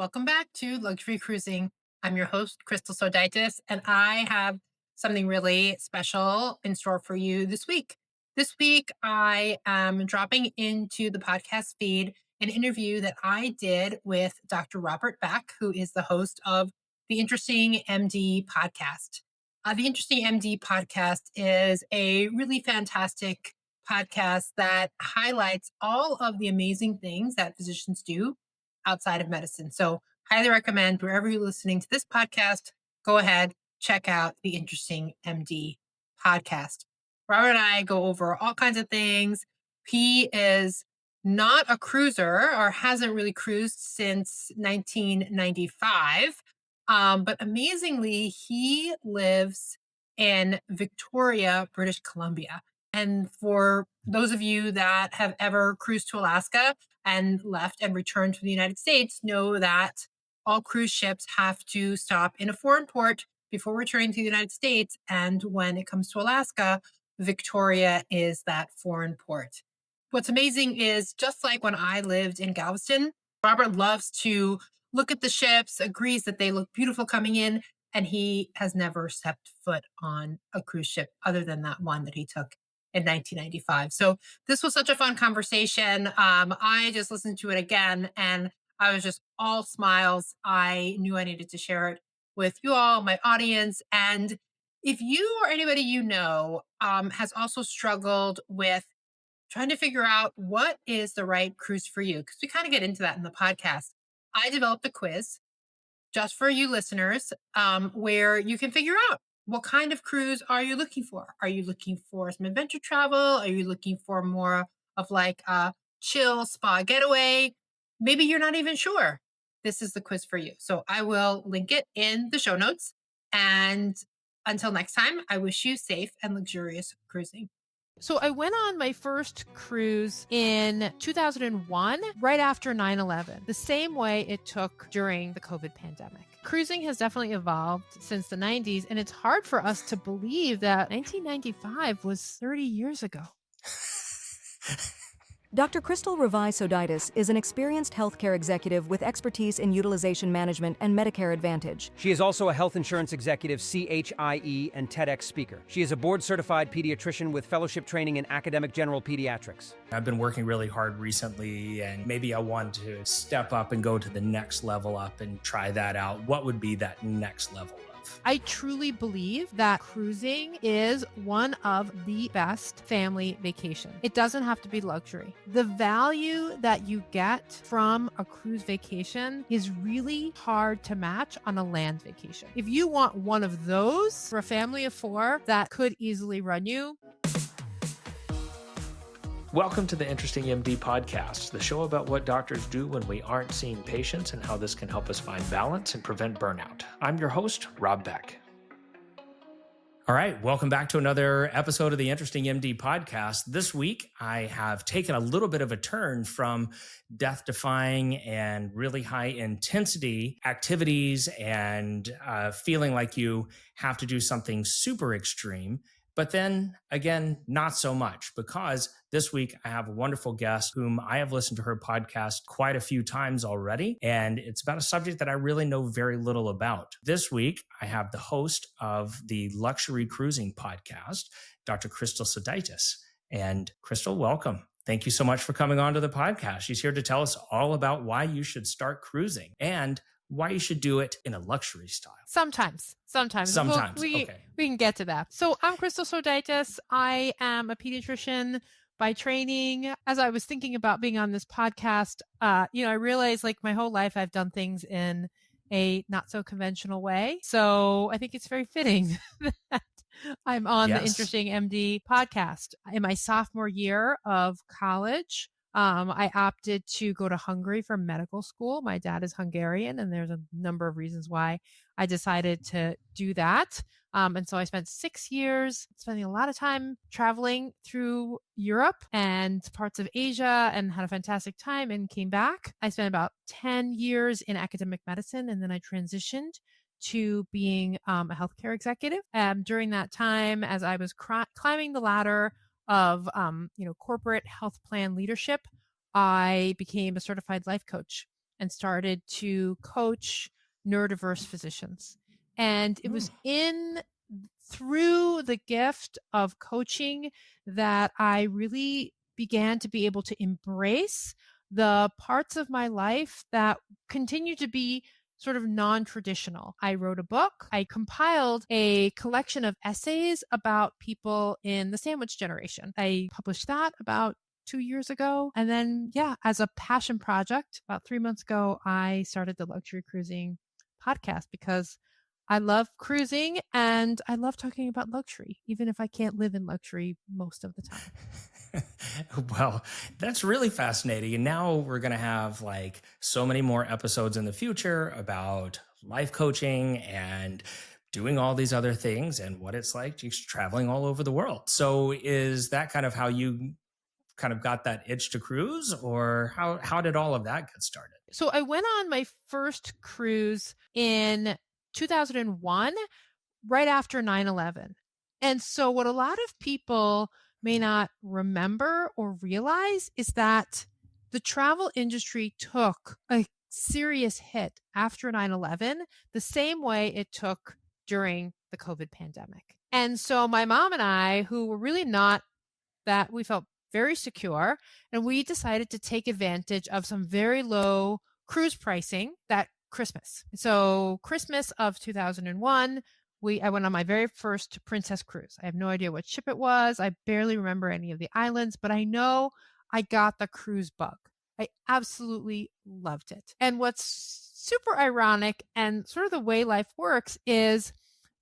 Welcome back to Luxury Cruising. I'm your host, Krystal Sodaitis, and I have something really special in store for you this week. This week, I am dropping into the podcast feed an interview that I did with Dr. Robert Beck, who is the host of the Interesting MD podcast. The Interesting MD podcast is a really fantastic podcast that highlights all of the amazing things that physicians do outside of medicine. So, highly recommend wherever you're listening to this podcast, go ahead, check out the Interesting MD podcast. Robert and I go over all kinds of things. He is not a cruiser or hasn't really cruised since 1995. But amazingly, he lives in Victoria, British Columbia. And for those of you that have ever cruised to Alaska and left and returned to the United States, know that all cruise ships have to stop in a foreign port before returning to the United States. And when it comes to Alaska, Victoria is that foreign port. What's amazing is just like when I lived in Galveston, Robert loves to look at the ships, agrees that they look beautiful coming in, and he has never stepped foot on a cruise ship other than that one that he took in 1995. So this was such a fun conversation. I just listened to it again and I was just all smiles. I knew I needed to share it with you all, my audience. And if you or anybody you know has also struggled with trying to figure out what is the right cruise for you, because we kind of get into that in the podcast, I developed a quiz just for you listeners, where you can figure out what kind of cruise are you looking for? Are you looking for some adventure travel? Are you looking for more of like a chill spa getaway? Maybe you're not even sure. This is the quiz for you. So I will link it in the show notes. And until next time, I wish you safe and luxurious cruising. So I went on my first cruise in 2001, right after 9/11, the same way it took during the COVID pandemic. Cruising has definitely evolved since the 90s, and it's hard for us to believe that 1995 was 30 years ago. Dr. Krystal Sodaitis is an experienced healthcare executive with expertise in utilization management and Medicare Advantage. She is also a health insurance executive, CHIE, and TEDx speaker. She is a board-certified pediatrician with fellowship training in academic general pediatrics. I've been working really hard recently, and maybe I want to step up and go to the next level up and try that out. What would be that next level up? I truly believe that cruising is one of the best family vacations. It doesn't have to be luxury. The value that you get from a cruise vacation is really hard to match on a land vacation. If you want one of those for a family of four, that could easily run you. Welcome to the Interesting MD podcast, the show about what doctors do when we aren't seeing patients and how this can help us find balance and prevent burnout. I'm your host, Rob Beck. All right, welcome back to another episode of the Interesting MD podcast. This week, I have taken a little bit of a turn from death-defying and really high-intensity activities and feeling like you have to do something super extreme. But then again, not so much, because this week I have a wonderful guest whom I have listened to her podcast quite a few times already. And it's about a subject that I really know very little about. This week, I have the host of the Luxury Cruising podcast, Dr. Krystal Sodaitis. And Krystal, welcome. Thank you so much for coming on to the podcast. She's here to tell us all about why you should start cruising and why you should do it in a luxury style. Sometimes. We can get to that. So I'm Krystal Sodaitis. I am a pediatrician by training. As I was thinking about being on this podcast, I realized like my whole life I've done things in a not so conventional way. So I think it's very fitting that I'm on the Interesting MD podcast. In my sophomore year of college, I opted to go to Hungary for medical school. My dad is Hungarian, and there's a number of reasons why I decided to do that. And so I spent 6 years spending a lot of time traveling through Europe and parts of Asia and had a fantastic time and came back. I spent about 10 years in academic medicine, and then I transitioned to being a healthcare executive. During that time, as I was climbing the ladder of corporate health plan leadership, I became a certified life coach. and started to coach neurodiverse physicians. And it was through the gift of coaching that I really began to be able to embrace the parts of my life that continue to be sort of non-traditional. I wrote a book. I compiled a collection of essays about people in the sandwich generation. I published that about 2 years ago. And then, as a passion project, about 3 months ago, I started the Luxury Cruising podcast because I love cruising and I love talking about luxury, even if I can't live in luxury most of the time. Well, that's really fascinating. And now we're going to have like so many more episodes in the future about life coaching and doing all these other things and what it's like just traveling all over the world. So is that kind of how you kind of got that itch to cruise, or how did all of that get started? So I went on my first cruise in 2001, right after 9/11. And so what a lot of people may not remember or realize is that the travel industry took a serious hit after 9/11, the same way it took during the COVID pandemic. And so my mom and I, who were really not that, we felt very secure, and we decided to take advantage of some very low cruise pricing that Christmas. So Christmas of 2001, I went on my very first Princess cruise. I have no idea what ship it was. I barely remember any of the islands, but I know I got the cruise bug. I absolutely loved it. And what's super ironic and sort of the way life works is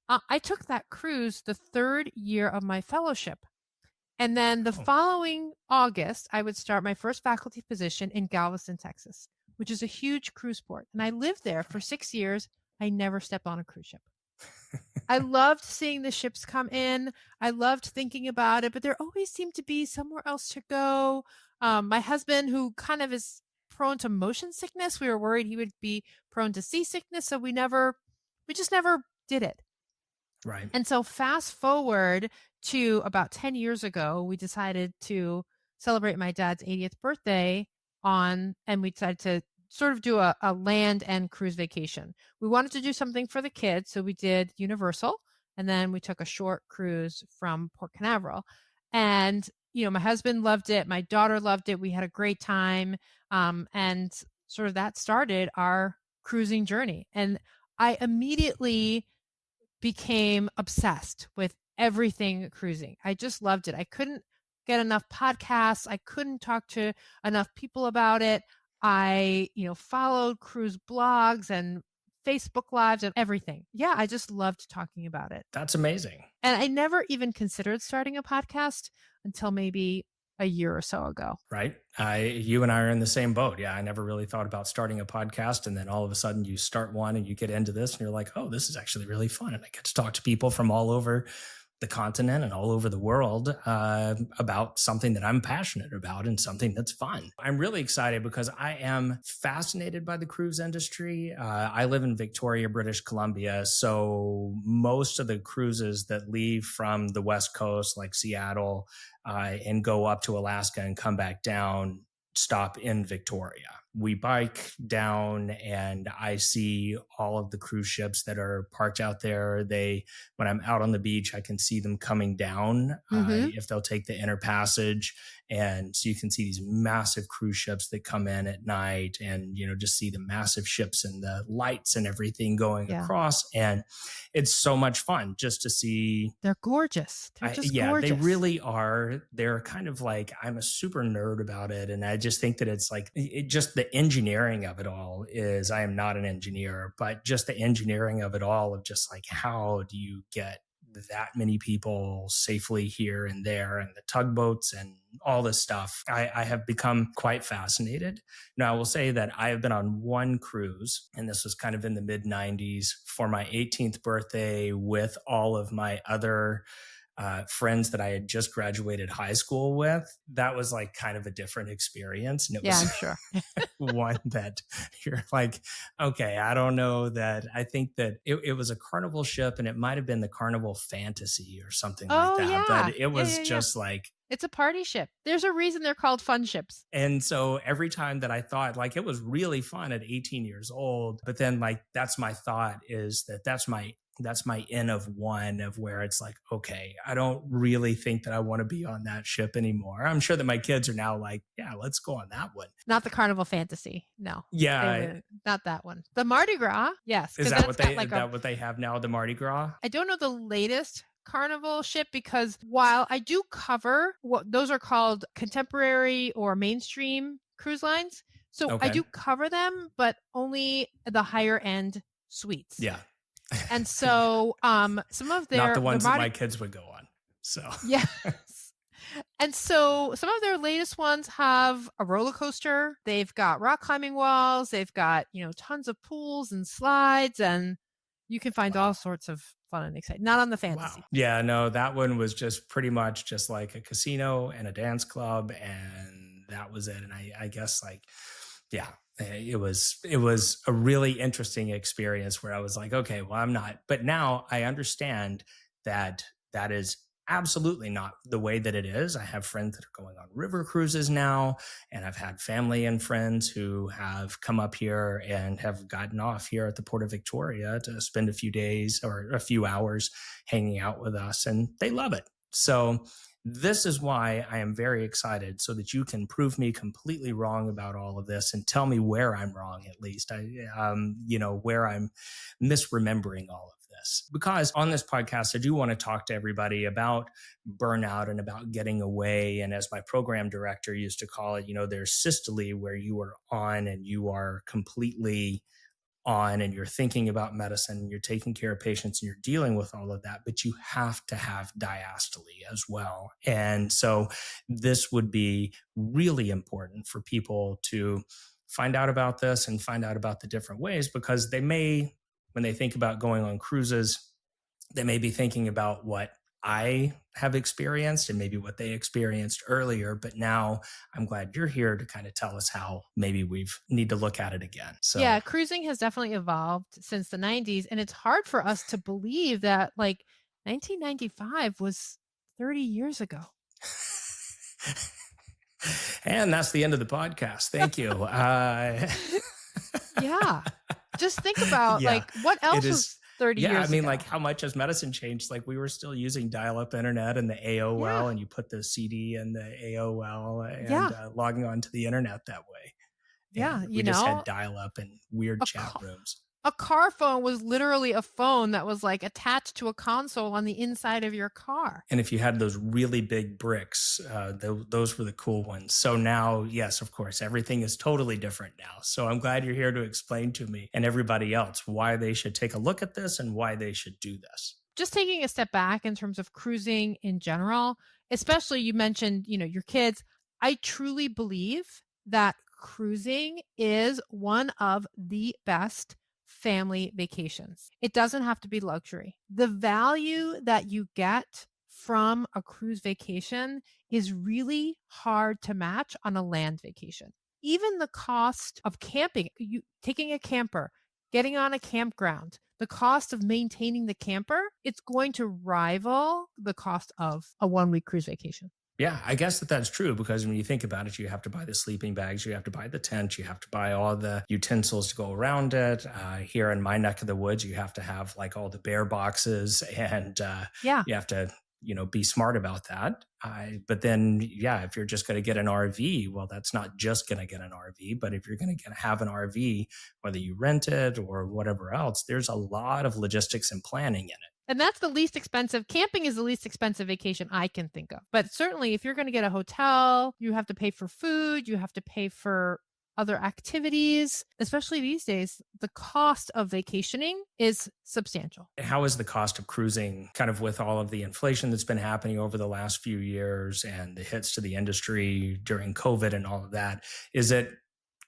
I took that cruise the third year of my fellowship. And then the following August, I would start my first faculty position in Galveston, Texas, which is a huge cruise port. And I lived there for 6 years. I never stepped on a cruise ship. I loved seeing the ships come in. I loved thinking about it, but there always seemed to be somewhere else to go. My husband, who kind of is prone to motion sickness, we were worried he would be prone to seasickness. So we just never did it. Right. And so fast forward to about 10 years ago, we decided to celebrate my dad's 80th birthday and we decided to sort of do a land and cruise vacation. We wanted to do something for the kids, so we did Universal, and then we took a short cruise from Port Canaveral. And, my husband loved it. My daughter loved it. We had a great time. And sort of that started our cruising journey. And I immediately became obsessed with everything cruising. I just loved it. I couldn't get enough podcasts. I couldn't talk to enough people about it. I, followed cruise blogs and Facebook Lives and everything. Yeah, I just loved talking about it. That's amazing. And I never even considered starting a podcast until maybe a year or so ago. Right. You and I are in the same boat. Yeah. I never really thought about starting a podcast. And then all of a sudden you start one and you get into this and you're like, oh, this is actually really fun. And I get to talk to people from all over the continent and all over the world about something that I'm passionate about and something that's fun. I'm really excited because I am fascinated by the cruise industry. I live in Victoria, British Columbia. So most of the cruises that leave from the West Coast, like Seattle, and go up to Alaska and come back down, stop in Victoria. We bike down and I see all of the cruise ships that are parked out there. When I'm out on the beach, I can see them coming down if they'll take the inner passage. And so you can see these massive cruise ships that come in at night and, just see the massive ships and the lights and everything going across. And it's so much fun just to see. They're gorgeous. They're just gorgeous. They really are. They're kind of like, I'm a super nerd about it. And I just think that it's like, just the engineering of it all is, I am not an engineer, but just the engineering of it all of just like, how do you get that many people safely here and there, and the tugboats and all this stuff. I have become quite fascinated. Now, I will say that I have been on one cruise, and this was kind of in the mid 90s for my 18th birthday with all of my other friends that I had just graduated high school with. That was like kind of a different experience. And it was I'm sure. one that you're like, okay, I don't know that. I think that it was a Carnival ship, and it might've been the Carnival Fantasy or something like that. Yeah. But it was just like It's a party ship. There's a reason they're called fun ships. And so every time that I thought, like, it was really fun at 18 years old, but then like, that's my thought, is that's my N of one, of where it's like, okay, I don't really think that I want to be on that ship anymore. I'm sure that my kids are now like, yeah, let's go on that one. Not the Carnival Fantasy. No. Yeah. Not that one. The Mardi Gras. Yes. Is that what they have now? The Mardi Gras? I don't know the latest Carnival ship, because while I do cover what those are called contemporary or mainstream cruise lines. So I do cover them, but only the higher end suites. Yeah. And so some of their... Not the ones that my kids would go on. So yes. And so some of their latest ones have a roller coaster. They've got rock climbing walls. They've got, tons of pools and slides, and you can find all sorts of fun and exciting. Not on the Fantasy. Wow. Yeah, no, that one was just pretty much just like a casino and a dance club, and that was it. And I guess like, yeah, it was a really interesting experience where I was like, okay, well, I'm not. But now I understand that is absolutely not the way that it is. I have friends that are going on river cruises now, and I've had family and friends who have come up here and have gotten off here at the Port of Victoria to spend a few days or a few hours hanging out with us, and they love it. So this is why I am very excited, so that you can prove me completely wrong about all of this and tell me where I'm wrong, at least, where I'm misremembering all of this. Because on this podcast, I do want to talk to everybody about burnout and about getting away. And as my program director used to call it, there's systole, where you are on and you are completely on and you're thinking about medicine and you're taking care of patients and you're dealing with all of that, but you have to have diastole as well. And so this would be really important for people to find out about this and find out about the different ways, because they may, when they think about going on cruises, they may be thinking about what I have experienced and maybe what they experienced earlier. But now I'm glad you're here to kind of tell us how maybe we need to look at it again. So yeah, cruising has definitely evolved since the 90s. And it's hard for us to believe that like 1995 was 30 years ago. And that's the end of the podcast. Thank you. Yeah. Just think about like what else was 30 years ago. Yeah, I mean, like, how much has medicine changed? Like, we were still using dial-up internet and the AOL, and you put the CD in the AOL and logging on to the internet that way. Yeah, we just had dial-up and weird chat rooms. A car phone was literally a phone that was like attached to a console on the inside of your car. And if you had those really big bricks, those were the cool ones. So now, yes, of course, everything is totally different now. So I'm glad you're here to explain to me and everybody else why they should take a look at this and why they should do this. Just taking a step back in terms of cruising in general, especially you mentioned, your kids. I truly believe that cruising is one of the best family vacations. It doesn't have to be luxury. The value that you get from a cruise vacation is really hard to match on a land vacation. Even the cost of camping, taking a camper, getting on a campground, the cost of maintaining the camper, it's going to rival the cost of a 1-week cruise vacation. Yeah, I guess that's true, because when you think about it, you have to buy the sleeping bags, you have to buy the tent, you have to buy all the utensils to go around it. Here in my neck of the woods, you have to have like all the bear boxes, and you have to, be smart about that. But then, if you're just going to get an RV, well, that's not just going to get an RV, but if you're going to have an RV, whether you rent it or whatever else, there's a lot of logistics and planning in it. And that's the least expensive. Camping is the least expensive vacation I can think of. But certainly if you're going to get a hotel, you have to pay for food, you have to pay for other activities. Especially these days, the cost of vacationing is substantial. How is the cost of cruising, kind of with all of the inflation that's been happening over the last few years and the hits to the industry during COVID and all of that? Is it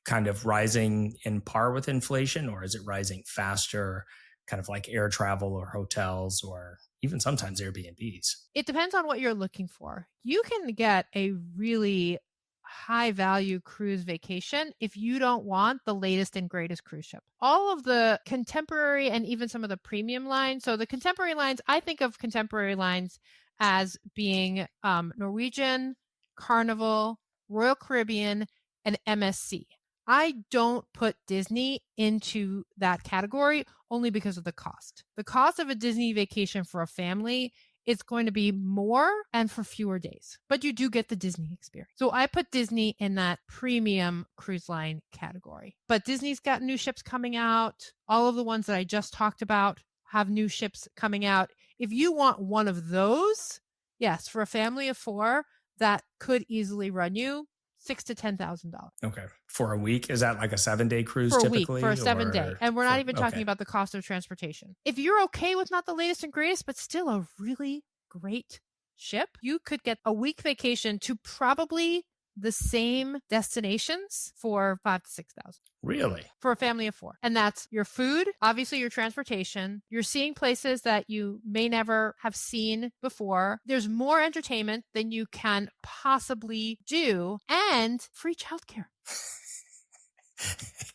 kind of rising in par with inflation, or is it rising faster, kind of like air travel or hotels or even sometimes Airbnbs? It depends on what you're looking for. You can get a really high value cruise vacation if you don't want the latest and greatest cruise ship. All of the contemporary and even some of the premium lines. So the contemporary lines, I think of contemporary lines as being Norwegian, Carnival, Royal Caribbean, and MSC. I don't put Disney into that category only because of the cost. The cost of a Disney vacation for a family is going to be more and for fewer days, but you do get the Disney experience. So I put Disney in that premium cruise line category. But Disney's got new ships coming out. All of the ones that I just talked about have new ships coming out. If you want one of those, yes, for a family of 4, that could easily run you $6,000 to $10,000. Okay. For a week? Is that like a 7-day cruise for a typically? Week, for a 7-day. And we're not even talking okay. about the cost of transportation. If you're okay with not the latest and greatest, but still a really great ship, you could get a week vacation to probably the same destinations for $5,000 to $6,000. Really? For a family of 4. And that's your food, obviously your transportation. You're seeing places that you may never have seen before. There's more entertainment than you can possibly do, and free childcare.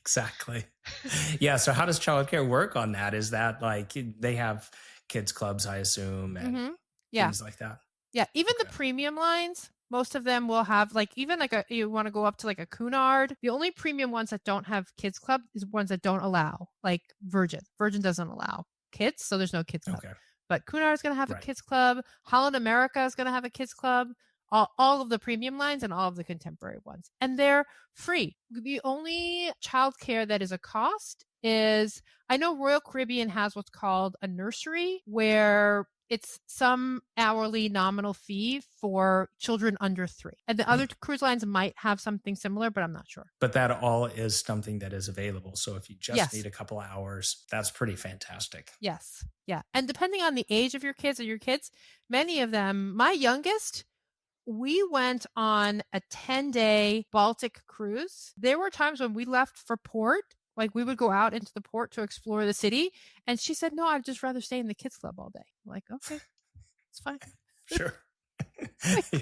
Exactly. Yeah. So how does childcare work on that? Is that like they have kids clubs, I assume, and things like that? Yeah. Even the premium lines, most of them will have you want to go up to like a Cunard. The only premium ones that don't have kids club is ones that don't allow, like Virgin. Virgin doesn't allow kids, so there's no kids club. Okay. But Cunard is going to have a kids club. Holland America is going to have a kids club. All of the premium lines and all of the contemporary ones. And they're free. The only childcare that is a cost is, I know Royal Caribbean has what's called a nursery, where it's some hourly nominal fee for children under 3. And the other cruise lines might have something similar, but I'm not sure. But that all is something that is available. So if you just need a couple of hours, that's pretty fantastic. Yes. Yeah. And depending on the age of your kids, many of them, my youngest, we went on a 10-day Baltic cruise. There were times when we left for port, like we would go out into the port to explore the city. And she said, no, I'd just rather stay in the kids club all day. I'm like, okay, it's fine. Sure. Yeah.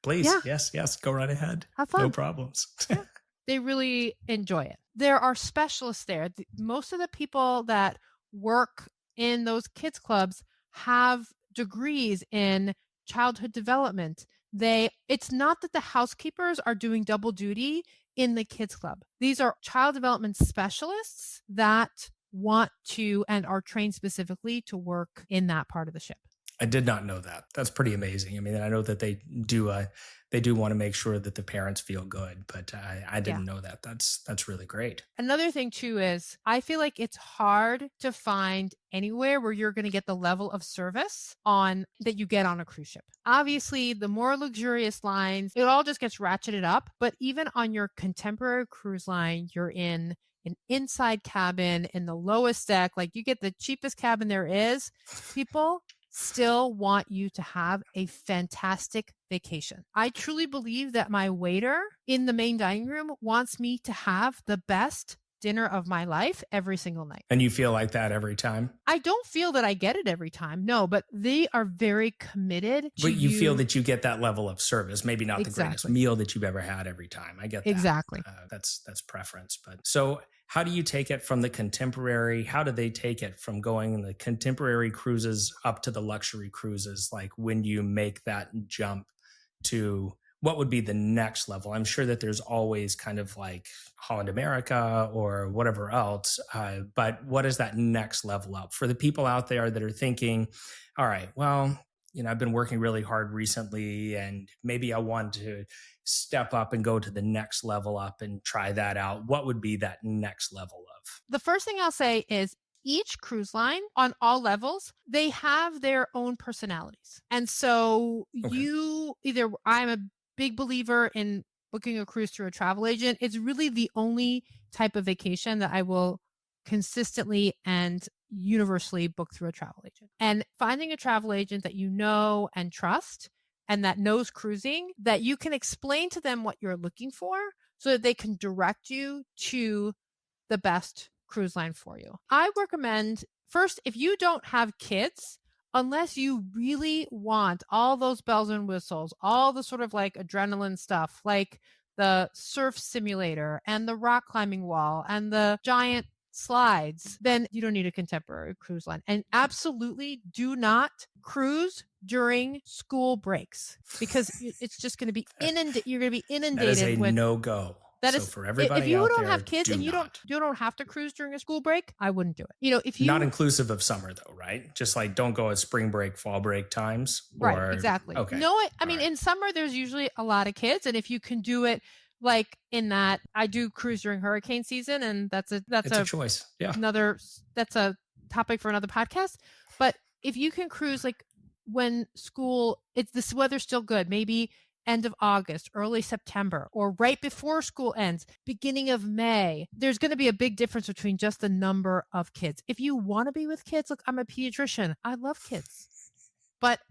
Please. Yeah. Yes. Go right ahead. Have fun. No problems. Yeah. They really enjoy it. There are specialists there. Most of the people that work in those kids clubs have degrees in childhood development. It's not that the housekeepers are doing double duty in the kids club. These are child development specialists that want to and are trained specifically to work in that part of the ship. I did not know that. That's pretty amazing. I mean, I know that they do want to make sure that the parents feel good, but I didn't know that. That's really great. Another thing too is I feel like it's hard to find anywhere where you're going to get the level of service that you get on a cruise ship. Obviously, the more luxurious lines, it all just gets ratcheted up. But even on your contemporary cruise line, you're in an inside cabin in the lowest deck. Like you get the cheapest cabin there is. People still want you to have a fantastic vacation. I truly believe that my waiter in the main dining room wants me to have the best dinner of my life every single night. And you feel like that every time? I don't feel that I get it every time. No, but they are very committed to But you feel that you get that level of service, maybe not the greatest meal that you've ever had every time. I get that. Exactly. That's preference. But so how do you take it from the contemporary? How do they take it from going the contemporary cruises up to the luxury cruises? Like when you make that jump to what would be the next level? I'm sure that there's always kind of like Holland America or whatever else. But what is that next level up for the people out there that are thinking, all right, well, I've been working really hard recently and maybe I want to step up and go to the next level up and try that out. What would be that next level of? The first thing I'll say is each cruise line on all levels, they have their own personalities. And so I'm a big believer in booking a cruise through a travel agent. It's really the only type of vacation that I will consistently and universally book through a travel agent. And finding a travel agent that you know and trust and that knows cruising, that you can explain to them what you're looking for so that they can direct you to the best cruise line for you. I recommend first, if you don't have kids, unless you really want all those bells and whistles, all the sort of like adrenaline stuff, like the surf simulator and the rock climbing wall and the giant slides, then you don't need a contemporary cruise line. And absolutely do not cruise during school breaks, because it's just going to be inundated. You're going to be inundated. That is a no-go. So for everybody if you out don't there, have kids and you don't have to cruise during a school break, I wouldn't do it. You know, if you not inclusive of summer though, right? Just like don't go at spring break, fall break times. Right, exactly. Okay. No, I mean, in summer there's usually a lot of kids, and if you can do it like in that, I do cruise during hurricane season, and that's a choice. Yeah. That's a topic for another podcast. But if you can cruise like when this weather's still good, maybe end of August, early September, or right before school ends, beginning of May, there's going to be a big difference between just the number of kids. If you want to be with kids, look, I'm a pediatrician. I love kids. But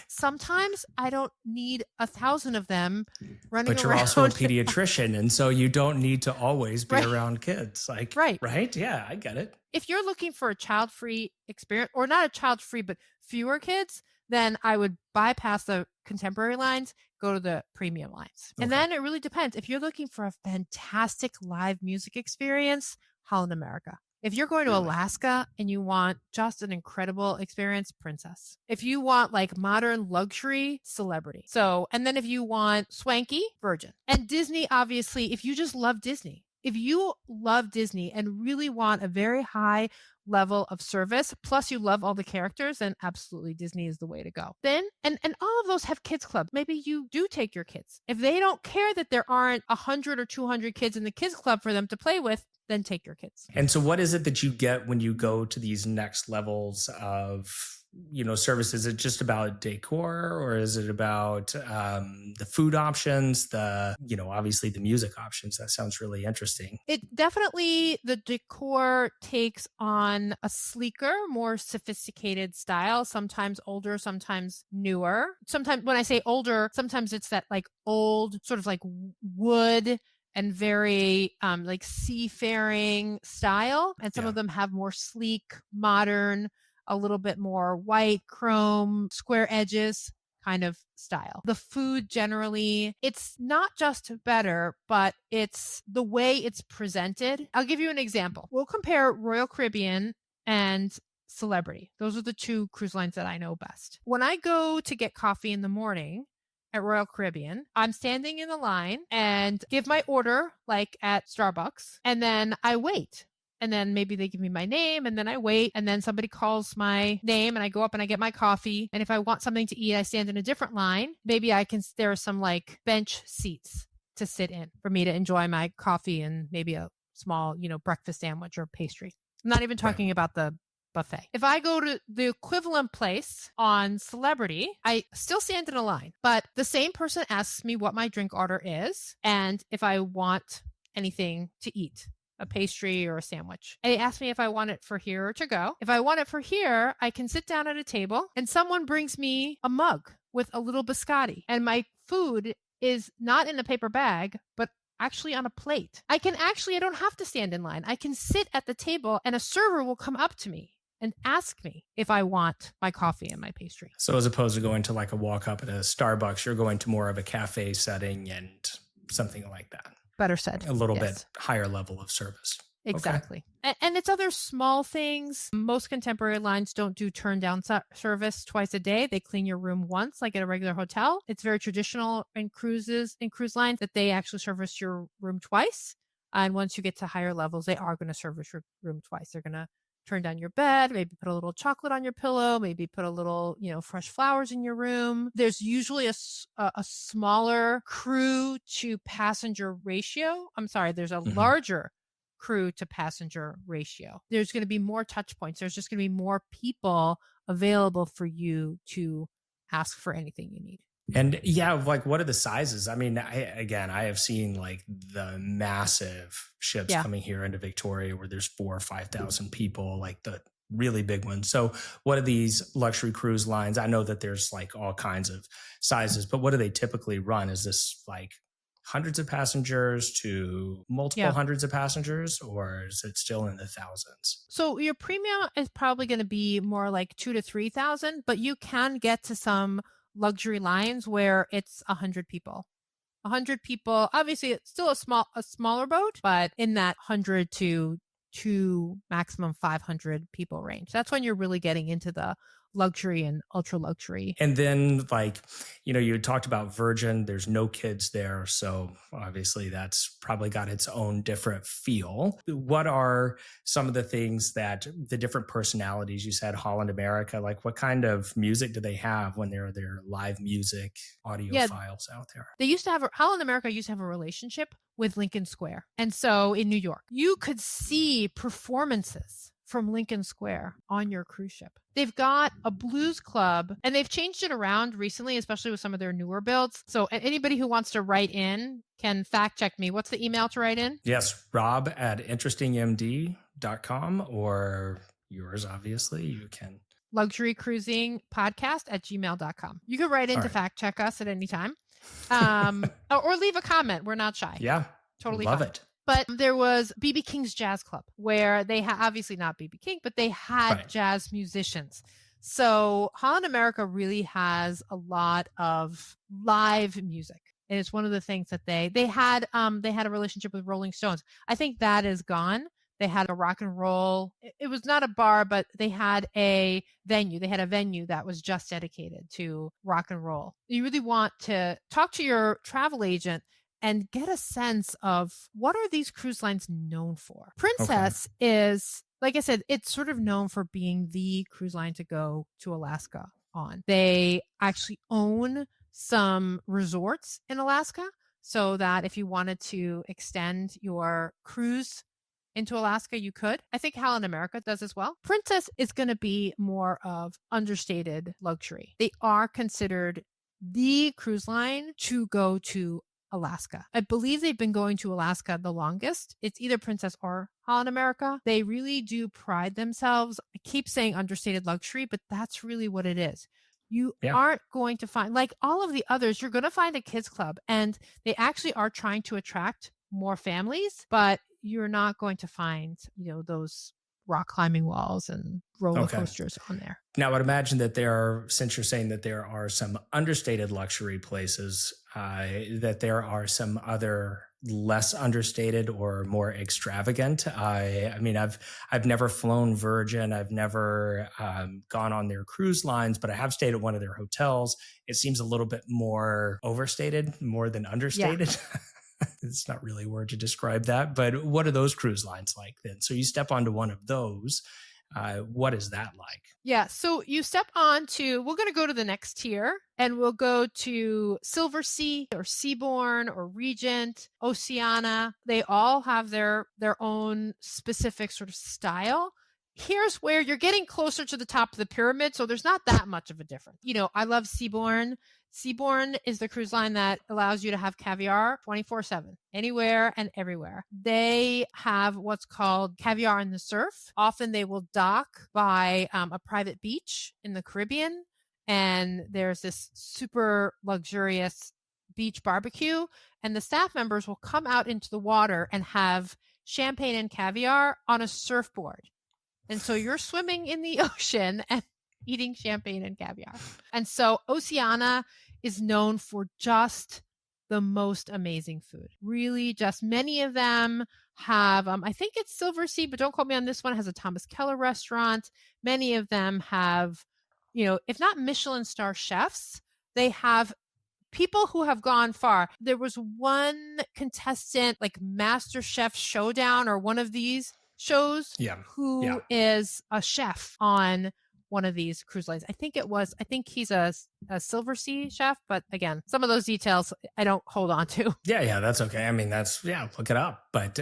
sometimes I don't need 1,000 of them running around. But you're also a pediatrician, and so you don't need to always be around kids. Like, right? Yeah, I get it. If you're looking for a child-free experience, or not a child-free, but fewer kids, then I would bypass the contemporary lines, go to the premium lines. Okay. And then it really depends. If you're looking for a fantastic live music experience, Holland America. If you're going to Alaska and you want just an incredible experience, Princess. If you want like modern luxury, Celebrity. And then if you want swanky, Virgin. And Disney, obviously, if you just love Disney. If you love Disney and really want a very high level of service, plus you love all the characters, then absolutely Disney is the way to go. Then, and all of those have kids club. Maybe you do take your kids. If they don't care that there aren't 100 or 200 kids in the kids club for them to play with, then take your kids. And so what is it that you get when you go to these next levels of, services? Is it just about decor, or is it about the food options, obviously the music options? That sounds really interesting. It definitely, the decor takes on a sleeker, more sophisticated style, sometimes older, sometimes newer. Sometimes when I say older, sometimes it's that like old sort of like wood and very like seafaring style. And some of them have more sleek, modern, a little bit more white, chrome, square edges kind of style. The food generally, it's not just better, but it's the way it's presented. I'll give you an example. We'll compare Royal Caribbean and Celebrity. Those are the two cruise lines that I know best. When I go to get coffee in the morning at Royal Caribbean, I'm standing in the line and give my order like at Starbucks, and then I wait. And then maybe they give me my name, and then I wait, and then somebody calls my name, and I go up and I get my coffee. And if I want something to eat, I stand in a different line. Maybe there are some like bench seats to sit in for me to enjoy my coffee and maybe a small, breakfast sandwich or pastry. I'm not even talking about the buffet. If I go to the equivalent place on Celebrity, I still stand in a line, but the same person asks me what my drink order is and if I want anything to eat, a pastry or a sandwich. They ask me if I want it for here or to go. If I want it for here, I can sit down at a table and someone brings me a mug with a little biscotti, and my food is not in a paper bag, but actually on a plate. I don't have to stand in line. I can sit at the table and a server will come up to me and ask me if I want my coffee and my pastry. So as opposed to going to like a walk up at a Starbucks, you're going to more of a cafe setting and something like that. Better said. A little bit higher level of service. Exactly. Okay. And it's other small things. Most contemporary lines don't do turn down service twice a day. They clean your room once, like at a regular hotel. It's very traditional in cruise lines that they actually service your room twice. And once you get to higher levels, they are going to service your room twice. They're going to turn down your bed, maybe put a little chocolate on your pillow, maybe put a little, fresh flowers in your room. There's usually a smaller crew to passenger ratio. There's a larger crew to passenger ratio. There's going to be more touch points. There's just going to be more people available for you to ask for anything you need. And like what are the sizes? I mean, I have seen like the massive ships coming here into Victoria where there's 4,000 or 5,000 people, like the really big ones. So what are these luxury cruise lines? I know that there's like all kinds of sizes, but what do they typically run? Is this like hundreds of passengers to multiple hundreds of passengers, or is it still in the thousands? So your premium is probably going to be more like 2,000 to 3,000, but you can get to some luxury lines where it's 100 people. 100 people, obviously it's still a smaller boat, but in that 100 to to maximum 500 people range. That's when you're really getting into the luxury and ultra luxury. And then you talked about Virgin, there's no kids there. So obviously that's probably got its own different feel. What are some of the things that the different personalities, you said Holland America, like what kind of music do they have when they're their live music audio files out there? Holland America used to have a relationship with Lincoln Square. And so in New York, you could see performances from Lincoln Square on your cruise ship. They've got a blues club and they've changed it around recently, especially with some of their newer builds. So anybody who wants to write in can fact check me. What's the email to write in? Yes, rob@interestingmd.com or yours, obviously. You can. luxurycruisingpodcast@gmail.com. You can write in to fact check us at any time. Or leave a comment. We're not shy. Yeah. Totally love fine. it. But there was B.B. King's Jazz Club where they obviously not B.B. King, but they had jazz musicians. So Holland America really has a lot of live music. And it's one of the things that they had a relationship with Rolling Stones. I think that is gone. They had a rock and roll. It was not a bar, but they had a venue. They had a venue that was just dedicated to rock and roll. You really want to talk to your travel agent and get a sense of what are these cruise lines known for. Princess is, like I said, it's sort of known for being the cruise line to go to Alaska on. They actually own some resorts in Alaska so that if you wanted to extend your cruise into Alaska, you could. I think Holland America does as well. Princess is going to be more of understated luxury. They are considered the cruise line to go to Alaska. I believe they've been going to Alaska the longest. It's either Princess or Holland America. They really do pride themselves. I keep saying understated luxury, but that's really what it is. You aren't going to find, like all of the others, you're going to find a kids club, and they actually are trying to attract more families, but you're not going to find, those rock climbing walls and roller coasters on there. Now, I would imagine that since you're saying that there are some understated luxury places, that there are some other less understated or more extravagant. I've never flown Virgin. I've never gone on their cruise lines, but I have stayed at one of their hotels. It seems a little bit more overstated, more than understated. Yeah. It's not really a word to describe that, but what are those cruise lines like then? So you step onto one of those. What is that like? Yeah. So you step onto, we're going to go to the next tier and we'll go to Silver Sea or Seabourn or Regent, Oceana. They all have their own specific sort of style. Here's where you're getting closer to the top of the pyramid. So there's not that much of a difference. I love Seabourn. Seabourn is the cruise line that allows you to have caviar 24/7, anywhere and everywhere. They have what's called caviar in the surf. Often they will dock by a private beach in the Caribbean, and there's this super luxurious beach barbecue, and the staff members will come out into the water and have champagne and caviar on a surfboard. And so you're swimming in the ocean and eating champagne and caviar. And so Oceana is known for just the most amazing food. Really, just many of them have, I think it's Silver Sea, but don't quote me on this one, has a Thomas Keller restaurant. Many of them have, if not Michelin star chefs, they have people who have gone far. There was one contestant, like Master Chef Showdown or one of these shows, who is a chef on one of these cruise lines. I think he's a Silver Sea chef, but again, some of those details I don't hold on to. Yeah, that's okay. I mean, look it up. But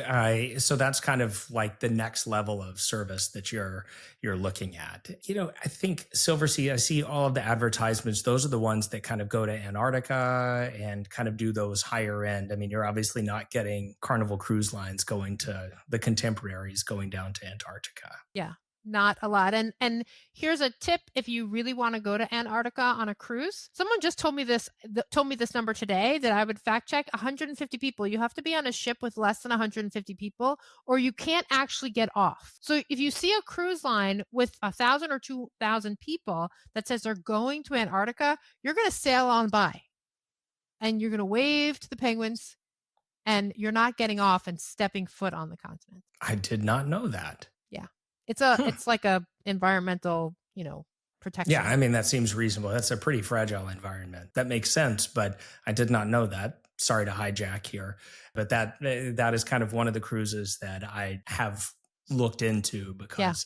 so that's kind of like the next level of service that you're looking at. I think Silver Sea, I see all of the advertisements. Those are the ones that kind of go to Antarctica and kind of do those higher end. I mean, you're obviously not getting Carnival Cruise Lines going to the contemporaries going down to Antarctica. Yeah. Not a lot. And here's a tip if you really want to go to Antarctica on a cruise. Someone just told me this number today that I would fact check. 150 people. You have to be on a ship with less than 150 people or you can't actually get off. So if you see a cruise line with 1,000 or 2,000 people that says they're going to Antarctica, you're going to sail on by and you're going to wave to the penguins and you're not getting off and stepping foot on the continent. I did not know that. Yeah. It's like a environmental, protection. Yeah, I mean, that seems reasonable. That's a pretty fragile environment. That makes sense, but I did not know that. Sorry to hijack here, but that is kind of one of the cruises that I have looked into because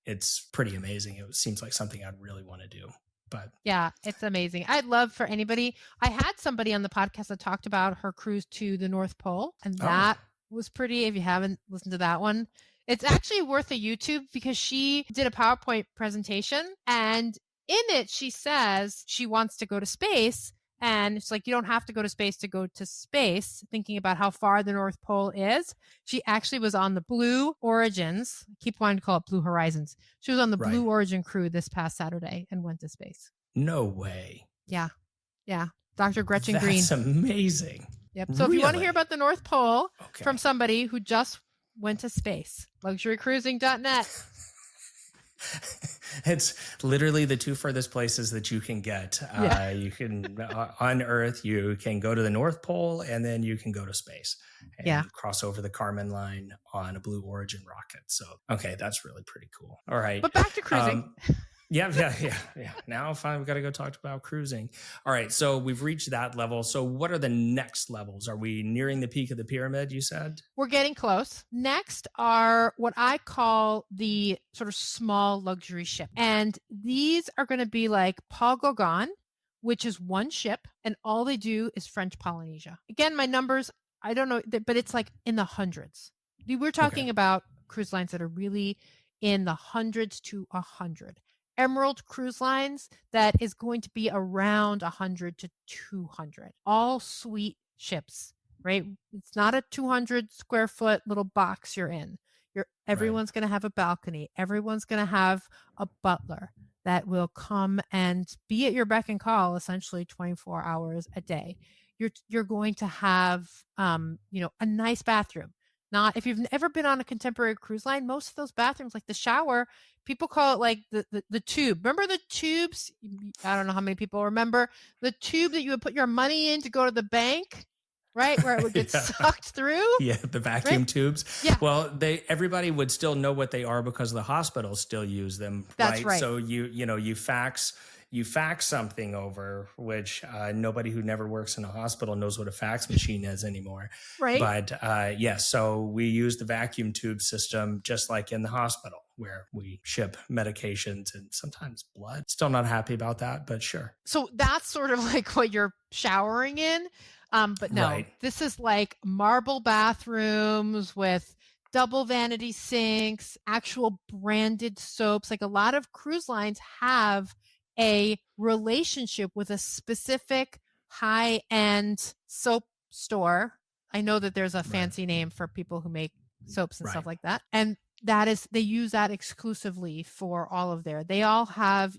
it's pretty amazing. It seems like something I'd really want to do. But yeah, it's amazing. I'd love for anybody. I had somebody on the podcast that talked about her cruise to the North Pole, and that was pretty. If you haven't listened to that one, it's actually worth a YouTube because she did a PowerPoint presentation, and in it she says she wants to go to space. And it's like, you don't have to go to space, thinking about how far the North Pole is. She actually was on the Blue Origins. I keep wanting to call it Blue Horizons. She was on the Blue Origin crew this past Saturday and went to space. No way. Yeah. Yeah. Dr. Gretchen Green. That's amazing. Yep. So if you want to hear about the North Pole from somebody who just went to space, luxurycruising.net. It's literally the two furthest places that you can get. You can on Earth, you can go to the North Pole, and then you can go to space and cross over the Kármán line on a Blue Origin rocket. So, okay, that's really pretty cool. All right, but back to cruising. Yeah. Now, fine, we've got to go talk about cruising. All right, so we've reached that level. So what are the next levels? Are we nearing the peak of the pyramid, you said? We're getting close. Next are what I call the sort of small luxury ship. And these are going to be like Paul Gauguin, which is one ship, and all they do is French Polynesia. Again, my numbers, I don't know, but it's like in the hundreds. We're talking about cruise lines that are really in the hundreds to 100. Emerald Cruise Lines, that is going to be around 100 to 200. All suite ships, right? It's not a 200 square foot little box you're in. Everyone's going to have a balcony. Everyone's going to have a butler that will come and be at your beck and call essentially 24 hours a day. You're going to have, a nice bathroom. Not if you've ever been on a contemporary cruise line, most of those bathrooms, like the shower, people call it like the tube. Remember the tubes? I don't know how many people remember the tube that you would put your money in to go to the bank, right? Where it would get sucked through. Yeah, the vacuum tubes. Yeah. Well, everybody would still know what they are because the hospitals still use them. That's right. So you fax something over, which nobody who never works in a hospital knows what a fax machine is anymore. Right. But so we use the vacuum tube system just like in the hospital where we ship medications and sometimes blood. Still not happy about that, but sure. So that's sort of like what you're showering in. But no, This is like marble bathrooms with double vanity sinks, actual branded soaps. Like a lot of cruise lines have a relationship with a specific high-end soap store. I know that there's a fancy name for people who make soaps and stuff like that. And they use that exclusively for all of they all have,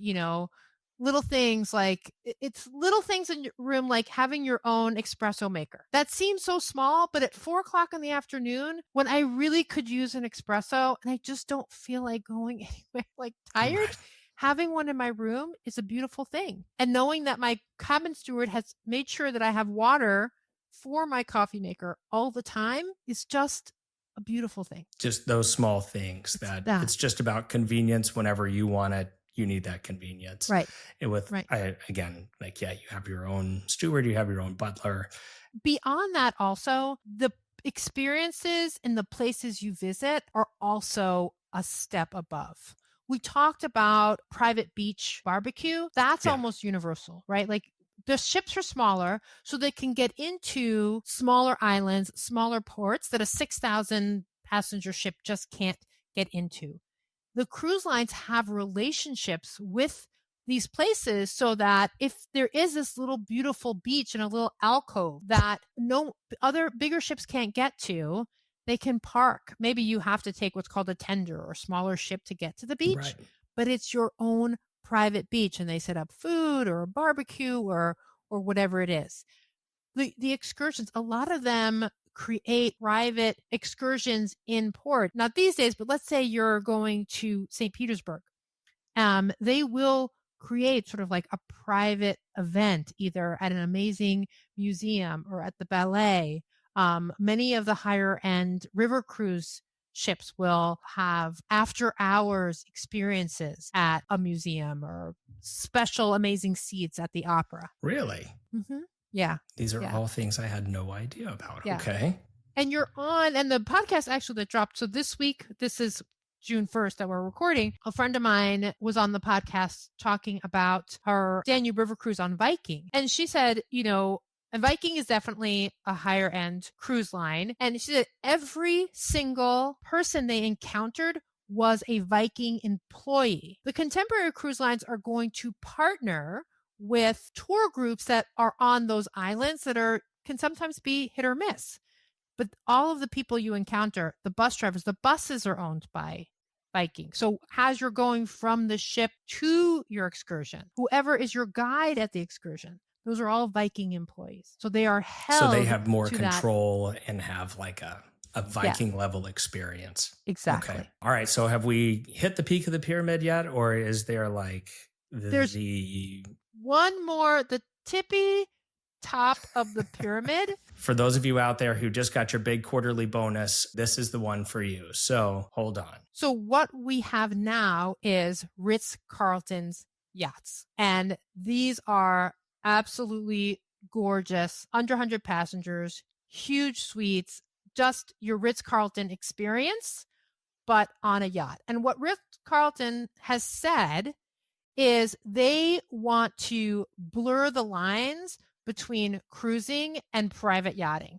little things like it's little things in your room, like having your own espresso maker. That seems so small, but at 4:00 in the afternoon when I really could use an espresso and I just don't feel like going anywhere, like tired, having one in my room is a beautiful thing. And knowing that my cabin steward has made sure that I have water for my coffee maker all the time is just a beautiful thing. Just those small things that it's just about convenience. Whenever you want it, you need that convenience. Right. And you have your own steward, you have your own butler. Beyond that, also, the experiences in the places you visit are also a step above. We talked about private beach barbecue. That's almost universal, right? Like the ships are smaller, so they can get into smaller islands, smaller ports that a 6,000 passenger ship just can't get into. The cruise lines have relationships with these places so that if there is this little beautiful beach and a little alcove that no other bigger ships can't get to, they can park. Maybe you have to take what's called a tender or smaller ship to get to the beach, but it's your own private beach, and they set up food or a barbecue or whatever it is. The excursions, a lot of them create private excursions in port. Not these days, but let's say you're going to St. Petersburg. They will create sort of like a private event, either at an amazing museum or at the ballet. Many of the higher end river cruise ships will have after hours experiences at a museum or special amazing seats at the opera. Really? Mm-hmm. Yeah. These are all things I had no idea about. Yeah. Okay. And and the podcast actually that dropped. So this week, this is June 1st that we're recording. A friend of mine was on the podcast talking about her Danube River cruise on Viking. And she said, and Viking is definitely a higher end cruise line. And she said every single person they encountered was a Viking employee. The contemporary cruise lines are going to partner with tour groups that are on those islands that can sometimes be hit or miss. But all of the people you encounter, the bus drivers, the buses are owned by Viking. So as you're going from the ship to your excursion, whoever is your guide at the excursion, those are all Viking employees. So they are held. So they have more control and have like a Viking level experience. Exactly. Okay. All right. So have we hit the peak of the pyramid yet? Or is there like there's one more, the tippy top of the pyramid. For those of you out there who just got your big quarterly bonus, this is the one for you. So hold on. So what we have now is Ritz-Carlton's yachts. And these are absolutely gorgeous, under 100 passengers, huge suites, just your Ritz-Carlton experience, but on a yacht. And what Ritz-Carlton has said is they want to blur the lines between cruising and private yachting.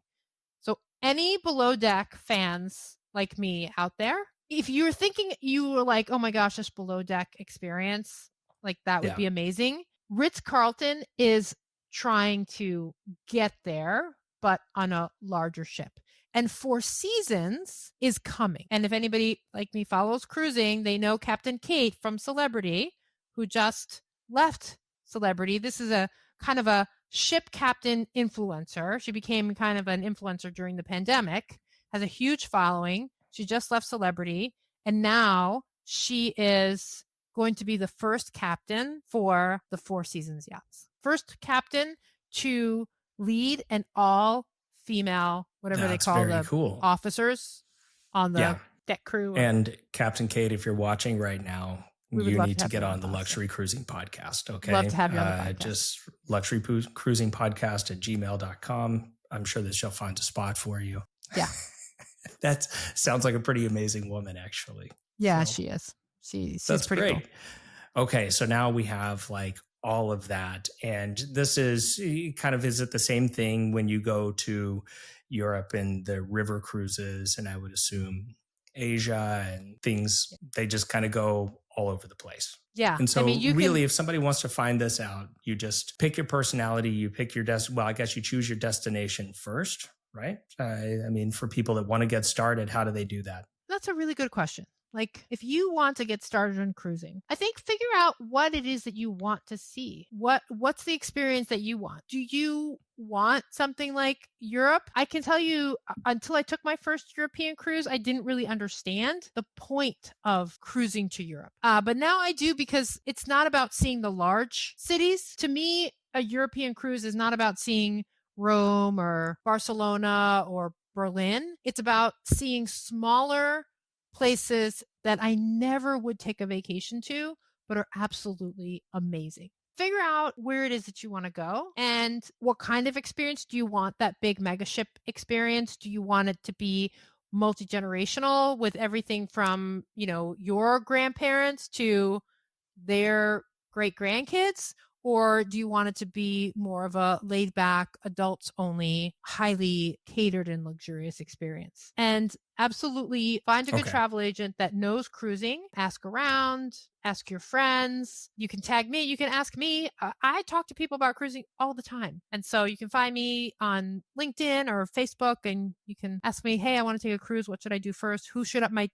So any below deck fans like me out there, if you're thinking you were like, oh my gosh, this below deck experience, like that would be amazing. Ritz-Carlton is trying to get there, but on a larger ship. And Four Seasons is coming. And if anybody like me follows cruising, they know Captain Kate from Celebrity, who just left Celebrity. This is a kind of a ship captain influencer. She became kind of an influencer during the pandemic, has a huge following. She just left Celebrity, and now she is going to be the first captain for the Four Seasons yachts. First captain to lead an all-female, whatever they call the officers on the deck crew. And Captain Kate, if you're watching right now, you need to get on the Luxury Cruising Podcast. Okay. Love to have you on the podcast. Just luxurycruisingpodcast@gmail.com. I'm sure that she'll find a spot for you. Yeah. That sounds like a pretty amazing woman, actually. Yeah, she is. She's pretty great. Cool. Okay. So now we have like all of that. And this is is it the same thing when you go to Europe and the river cruises, and I would assume Asia and things, they just kind of go all over the place. Yeah. And so if somebody wants to find this out, you just pick your personality, you pick your I guess you choose your destination first, right? For people that want to get started, how do they do that? That's a really good question. Like, if you want to get started on cruising, I think figure out what it is that you want to see. What's the experience that you want? Do you want something like Europe? I can tell you, until I took my first European cruise, I didn't really understand the point of cruising to Europe. But now I do, because it's not about seeing the large cities. To me, a European cruise is not about seeing Rome or Barcelona or Berlin. It's about seeing smaller places that I never would take a vacation to, but are absolutely amazing. Figure out where it is that you want to go and what kind of experience. Do you want that big mega ship experience? Do you want it to be multi-generational with everything from, your grandparents to their great grandkids? Or do you want it to be more of a laid back, adults only, highly catered and luxurious experience? And absolutely find a good travel agent that knows cruising. Ask around, ask your friends. You can tag me. You can ask me. I talk to people about cruising all the time. And so you can find me on LinkedIn or Facebook, and you can ask me, hey, I want to take a cruise. What should I do first? Who should my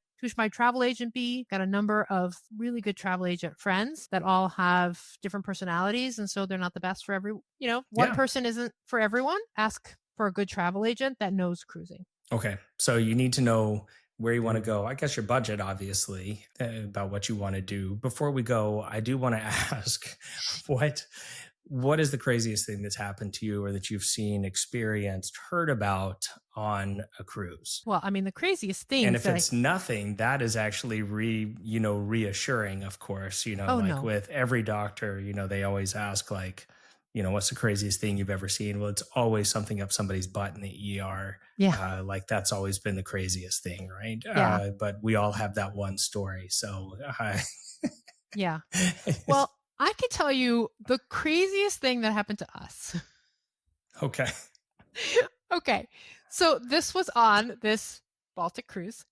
travel agent be? Got a number of really good travel agent friends that all have different personalities. And so they're not the best for one person isn't for everyone. Ask for a good travel agent that knows cruising. Okay. So you need to know where you want to go. I guess your budget, obviously, about what you want to do. Before we go, I do want to ask, what what is the craziest thing that's happened to you or that you've seen, experienced, heard about on a cruise? Well, I mean, the craziest thing. And if it's nothing, that is actually reassuring, of course, with every doctor, they always ask like, what's the craziest thing you've ever seen? Well, it's always something up somebody's butt in the ER. Yeah. Like that's always been the craziest thing, right? Yeah. But we all have that one story. So yeah. Well, I can tell you the craziest thing that happened to us. Okay. Okay. So this was on this Baltic cruise.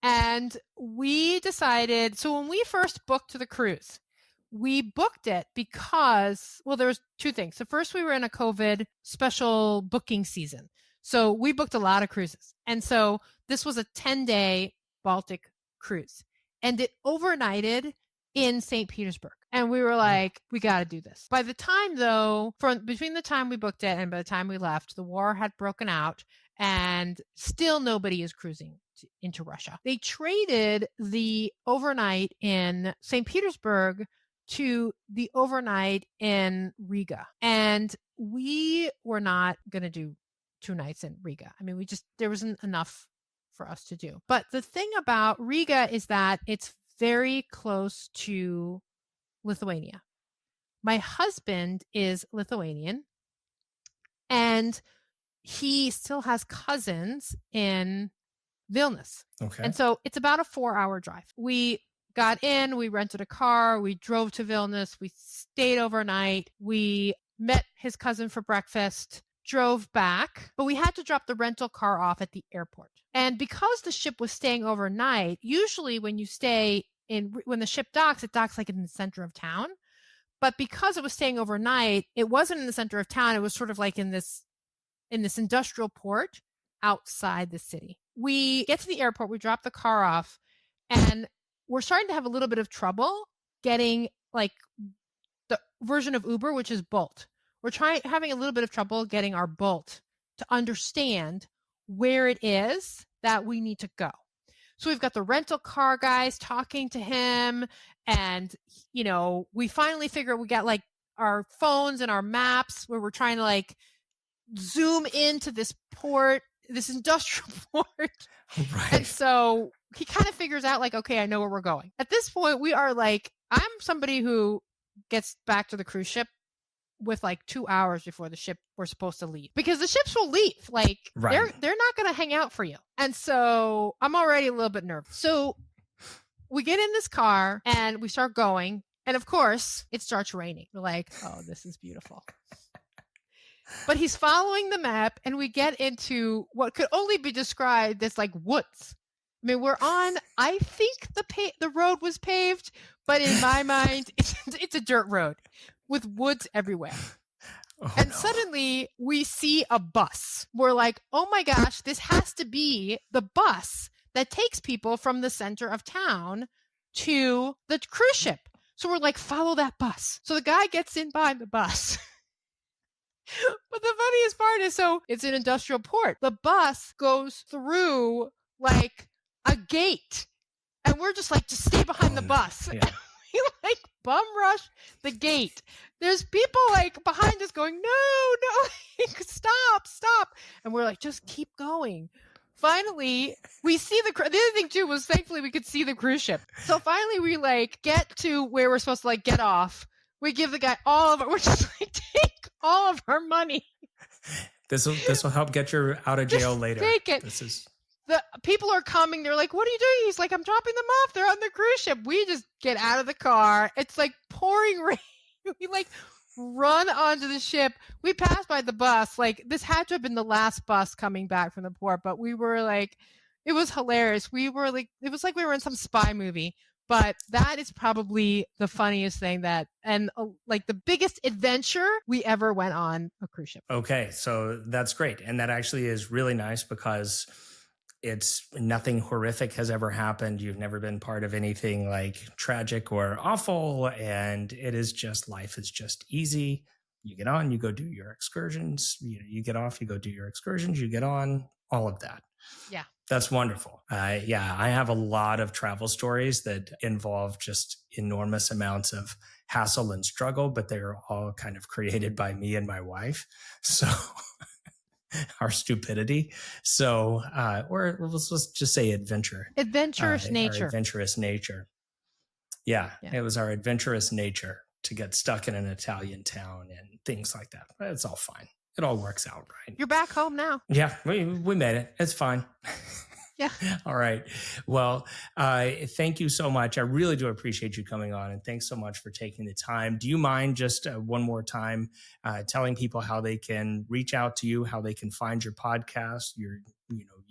And we decided, so when we first booked the cruise, we booked it because, well, there was two things. So first, we were in a COVID special booking season. So we booked a lot of cruises. And so this was a 10-day Baltic cruise. And it overnighted in St. Petersburg. And we were like, we got to do this. By the time, though, between the time we booked it and by the time we left, the war had broken out and still nobody is cruising into Russia. They traded the overnight in St. Petersburg to the overnight in Riga. And we were not going to do 2 nights in Riga. I mean, there wasn't enough for us to do. But the thing about Riga is that it's very close to Lithuania. My husband is Lithuanian, and he still has cousins in Vilnius. Okay. And so it's about a 4-hour drive. We got in, we rented a car, we drove to Vilnius, we stayed overnight, we met his cousin for breakfast, drove back, but we had to drop the rental car off at the airport. And because the ship was staying overnight, usually when you when the ship docks, it docks like in the center of town. But because it was staying overnight, it wasn't in the center of town. It was sort of like in this industrial port outside the city. We get to the airport, we drop the car off, and we're starting to have a little bit of trouble getting like the version of Uber, which is Bolt. We're having a little bit of trouble getting our Bolt to understand where it is that we need to go. So we've got the rental car guys talking to him, and we finally figure we got like our phones and our maps where we're trying to like zoom into this port, this industrial port. Right. And so he kind of figures out like, okay, I know where we're going. At this point, we are like, I'm somebody who gets back to the cruise ship with like 2 hours before the ship we're supposed to leave, because the ships will leave. Like they're not going to hang out for you. And so I'm already a little bit nervous. So we get in this car and we start going. And of course it starts raining. We're like, oh, this is beautiful. But he's following the map and we get into what could only be described as like woods. I mean, we're on, I think the road was paved, but in my mind, it's a dirt road with woods everywhere. Oh, and suddenly we see a bus. We're like, oh my gosh, this has to be the bus that takes people from the center of town to the cruise ship. So we're like, follow that bus. So the guy gets in behind the bus. But the funniest part is, so it's an industrial port. The bus goes through like a gate. And we're just like, just stay behind the bus. Yeah. We like bum rush the gate. There's people like behind us going, no, stop. And we're like, just keep going. Finally, we see the other thing too was thankfully we could see the cruise ship. So finally we like get to where we're supposed to like get off. We give the guy all of it. We're just like, take all of our money. This will help get you out of jail later. Take it. The people are coming. They're like, what are you doing? He's like, I'm dropping them off. They're on the cruise ship. We just get out of the car. It's like pouring rain. We like run onto the ship. We passed by the bus. Like this had to have been the last bus coming back from the port, but we were like, it was hilarious. We were like, it was like we were in some spy movie. But that is probably the funniest thing like the biggest adventure we ever went on a cruise ship. Okay, so that's great. And that actually is really nice because it's nothing horrific has ever happened. You've never been part of anything like tragic or awful. And it is just, life is just easy. You get on, you go do your excursions. You get off, you go do your excursions, you get on, all of that. Yeah. That's wonderful. Yeah, I have a lot of travel stories that involve just enormous amounts of hassle and struggle, but they're all kind of created by me and my wife. So our stupidity. So, or let's just say adventure. Adventurous nature. Our adventurous nature. Yeah, it was our adventurous nature to get stuck in an Italian town and things like that. But it's all fine. It all works out, right? You're back home now. Yeah, we made it. It's fine. Yeah. All right. Well, thank you so much. I really do appreciate you coming on, and thanks so much for taking the time. Do you mind just one more time telling people how they can reach out to you, how they can find your podcast, your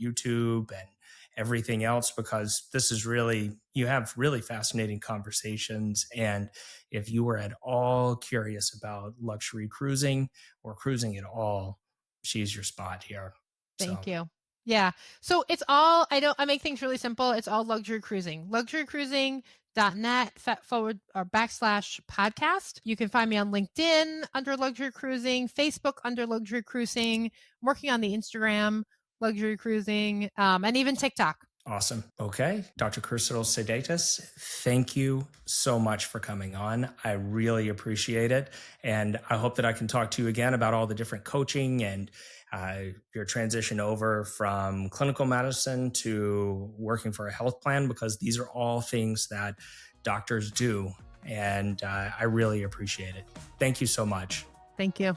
YouTube, and everything else? Because this is you have really fascinating conversations. And if you were at all curious about luxury cruising or cruising at all, she's your spot here. Thank you. Yeah. So it's all, I make things really simple. It's all luxury cruising. luxurycruising.net/podcast. You can find me on LinkedIn under luxury cruising, Facebook under luxury cruising. I'm working on the Instagram luxury cruising, and even TikTok. Awesome. Okay. Dr. Krystal Sodaitis, thank you so much for coming on. I really appreciate it. And I hope that I can talk to you again about all the different coaching and your transition over from clinical medicine to working for a health plan, because these are all things that doctors do. And I really appreciate it. Thank you so much. Thank you.